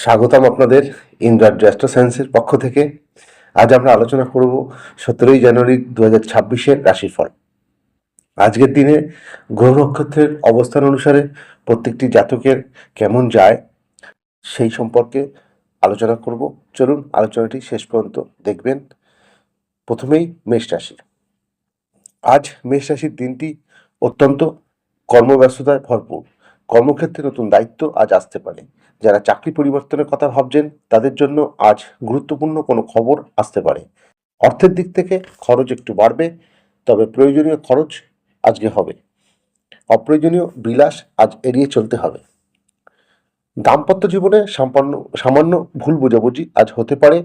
স্বাগতম আপনাদের ইন্দ্রার অ্যাস্ট্রো সায়েন্সের পক্ষ থেকে। আজ আমরা আলোচনা করব 17ই জানুয়ারি 2026-এর রাশিফল। আজকের দিনে গ্রহ নক্ষত্রের অবস্থান অনুসারে প্রত্যেকটি জাতকের কেমন যায় সেই সম্পর্কে আলোচনা করব। চলুন আলোচনাটি শেষ পর্যন্ত দেখবেন। প্রথমেই মেষ রাশি। আজ মেষ রাশির দিনটি অত্যন্ত কর্মব্যস্ততায় ভরপুর। কর্মক্ষেত্রে নতুন দায়িত্ব আজ আসতে পারে। যারা চাকরি পরিবর্তনের কথা ভাবছেন তাদের জন্য আজ গুরুত্বপূর্ণ কোনো খবর আসতে পারে। অর্থের দিক থেকে খরচ একটু বাড়বে, তবে প্রয়োজনীয় খরচ আজকে হবে। অপ্রয়োজনীয় বিলাস আজ এড়িয়ে চলতে হবে। দাম্পত্য জীবনে সামান্য ভুল বোঝাবুঝি আজ হতে পারে।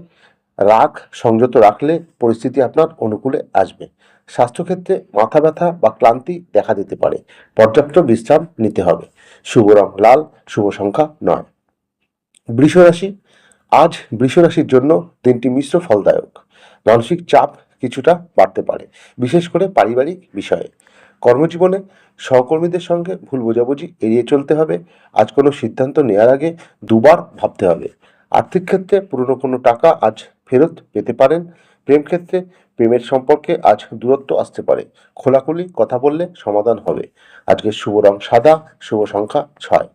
রাগ সংযত রাখলে পরিস্থিতি আপনার অনুকূলে আসবে। স্বাস্থ্যক্ষেত্রে মাথা ব্যথা বা ক্লান্তি দেখা দিতে পারে। পর্যাপ্ত বিশ্রাম নিতে হবে। শুভ রং লাল, শুভ সংখ্যা 9। বৃষ রাশি। আজ বৃষ রাশির জন্য দিনটি মিশ্র ফলদায়ক। মানসিক চাপ কিছুটা বাড়তে পারে, বিশেষ করে পারিবারিক বিষয়ে। কর্মজীবনে সহকর্মীদের সঙ্গে ভুল বোঝাবুঝি এড়িয়ে চলতে হবে। আজ কোনো সিদ্ধান্ত নেওয়ার আগে দুবার ভাবতে হবে। আর্থিক ক্ষেত্রে পুরনো কোনো টাকা আজ ফেরত পেতে পারেন। প্রেম ক্ষেত্রে প্রেমের সম্পর্কে আজ দূরত্ব আসতে পারে। খোলাখুলি কথা বললে সমাধান হবে। আজকের শুভ রং সাদা, শুভ সংখ্যা 6।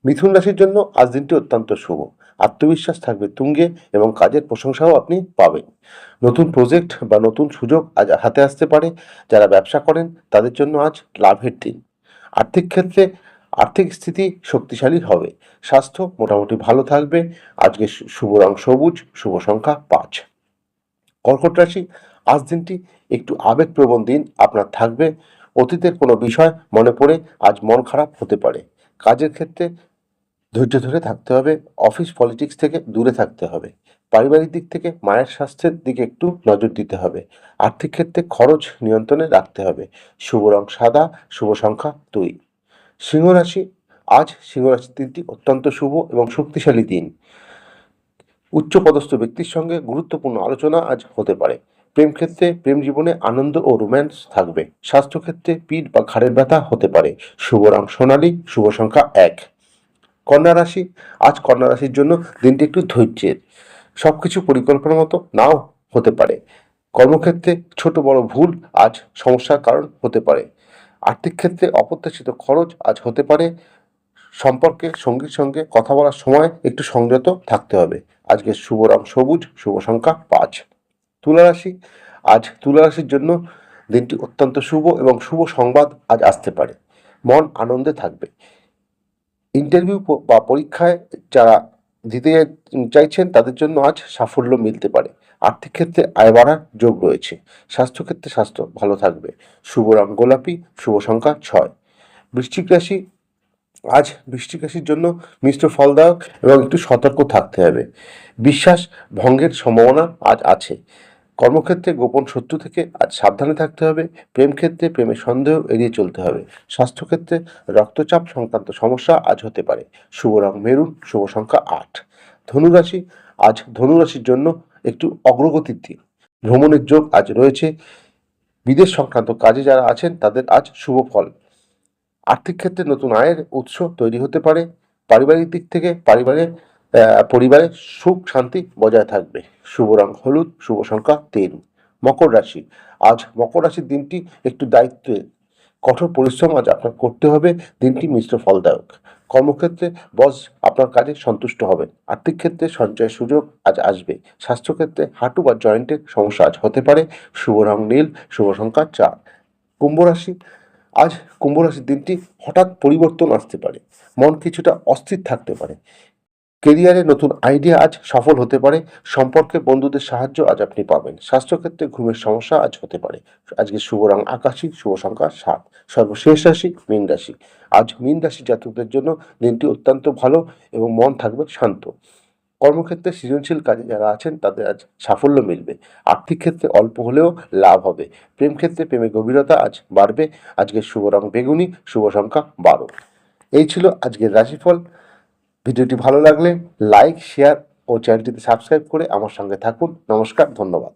মিথুন রাশির জন্য আজ দিনটি অত্যন্ত শুভ। আত্মবিশ্বাস থাকবে তুঙ্গে এবং কাজের প্রশংসাও আপনি পাবেন। নতুন প্রজেক্ট বা নতুন সুযোগ আজ হাতে আসতে পারে। যারা ব্যবসা করেন তাদের জন্য আজ লাভের দিন। আর্থিক ক্ষেত্রে আর্থিক স্থিতি শক্তিশালী হবে। স্বাস্থ্য মোটামুটি ভালো থাকবে। আজকে শুভ রং সবুজ, শুভ সংখ্যা 5। কর্কট রাশি। আজ দিনটি একটু আবেগপ্রবণ দিন আপনার থাকবে। অতীতের কোনো বিষয় মনে পড়ে আজ মন খারাপ হতে পারে। কাজের ক্ষেত্রে ধৈর্য ধরে থাকতে হবে। অফিস পলিটিক্স থেকে দূরে থাকতে হবে। পারিবারিক দিক থেকে মায়ের স্বাস্থ্যের দিকে একটু নজর দিতে হবে। আর্থিক ক্ষেত্রে খরচ নিয়ন্ত্রণে রাখতে হবে। শুভ রং সাদা, শুভ সংখ্যা 2। সিংহ রাশি। আজ সিংহ রাশির দিনটি অত্যন্ত শুভ এবং শক্তিশালী দিন। উচ্চপদস্থ ব্যক্তির সঙ্গে গুরুত্বপূর্ণ আলোচনা আজ হতে পারে। প্রেম ক্ষেত্রে প্রেম জীবনে আনন্দ ও রোম্যান্স থাকবে। স্বাস্থ্যক্ষেত্রে পিঠ বা ঘাড়ের ব্যথা হতে পারে। শুভ রং সোনালী, শুভ সংখ্যা 1। কন্যা রাশি। আজ কন্যা রাশির জন্য দিনটি একটু ধৈর্যের। সবকিছু পরিকল্পনা মতো নাও হতে পারে। কর্মক্ষেত্রে ছোট বড় ভুল আজ সমস্যার কারণ হতে পারে। আর্থিক ক্ষেত্রে অপ্রত্যাশিত খরচ আজ হতে পারে। সম্পর্কে সঙ্গীর সঙ্গে কথা বলার সময় একটু সংযত থাকতে হবে। আজকে শুভ রং সবুজ, শুভ সংখ্যা 5। তুলা রাশি। আজ তুলা রাশির জন্য দিনটি অত্যন্ত শুভ এবং শুভ সংবাদ আজ আসতে পারে। মন আনন্দে থাকবে। ইন্টারভিউ বা পরীক্ষায় যারা দিতে চাইছেন তাদের জন্য আজ সাফল্য মিলতে পারে। আর্থিক ক্ষেত্রে আয় বাড়ার যোগ রয়েছে। স্বাস্থ্যক্ষেত্রে স্বাস্থ্য ভালো থাকবে। শুভ রং গোলাপি, শুভ সংখ্যা 6। বৃশ্চিক রাশি। আজ বৃশ্চিক রাশির জন্য মিশ্র ফলদায়ক এবং একটু সতর্ক থাকতে হবে। বিশ্বাস ভঙ্গের সম্ভাবনা আজ আছে। কর্মক্ষেত্রে গোপন শত্রু থেকে আজ সাবধানে থাকতে হবে। প্রেম ক্ষেত্রে প্রেমের সন্দেহ এড়িয়ে চলতে হবে। স্বাস্থ্যক্ষেত্রে রক্তচাপ সংক্রান্ত সমস্যা আজ হতে পারে। শুভ রং মেরুন, শুভ সংখ্যা 8। ধনুরাশি। আজ ধনুরাশির জন্য একটু অগ্রগতির দিন। ভ্রমণের যোগ আজ রয়েছে। বিদেশ সংক্রান্ত কাজে যারা আছেন তাদের আজ শুভ ফল। আর্থিক ক্ষেত্রে নতুন আয়ের উৎস তৈরি হতে পারে। পারিবারিক দিক থেকে পরিবারে সুখ শান্তি বজায় থাকবে। শুভ রং হলুদ, শুভ সংখ্যা 3। মকর রাশি। আজ মকর রাশির দিনটি একটু দায়িত্বের। কঠোর পরিশ্রম আজ আপনার করতে হবে। দিনটি মিশ্র ফলদায়ক। কর্মক্ষেত্রে বস আপনার কাজে সন্তুষ্ট হবেন। আর্থিক ক্ষেত্রে সঞ্চয়ের সুযোগ আজ আসবে। স্বাস্থ্যক্ষেত্রে হাঁটু বা জয়েন্টের সমস্যা আজ হতে পারে। শুভ রং নীল, শুভ সংখ্যা 4। কুম্ভ রাশি। আজ কুম্ভ রাশির দিনটি হঠাৎ পরিবর্তন আসতে পারে। মন কিছুটা অস্থির থাকতে পারে। কেরিয়ারে নতুন আইডিয়া আজ সফল হতে পারে। সম্পর্কে বন্ধুদের সাহায্য আজ আপনি পাবেন। স্বাস্থ্যক্ষেত্রে ঘুমের সমস্যা আজ হতে পারে। আজকে শুভ রং আকাশী, শুভ সংখ্যা 7। সর্বশেষ রাশি মীন রাশি। আজ মীন রাশি জাতকদের জন্য দিনটি অত্যন্ত ভালো এবং মন থাকবে শান্ত। কর্মক্ষেত্রে সৃজনশীল কাজে যারা আছেন তাদের আজ সাফল্য মিলবে। আর্থিক ক্ষেত্রে অল্প হলেও লাভ হবে। প্রেম ক্ষেত্রে প্রেমের গভীরতা আজ বাড়বে। আজকের শুভ রং বেগুনি, শুভ সংখ্যা 12। এই ছিল আজকের রাশিফল। ভিডিওটি ভালো লাগলে লাইক, শেয়ার ও চ্যানেলটিতে সাবস্ক্রাইব করে আমার সঙ্গে থাকুন। নমস্কার, ধন্যবাদ।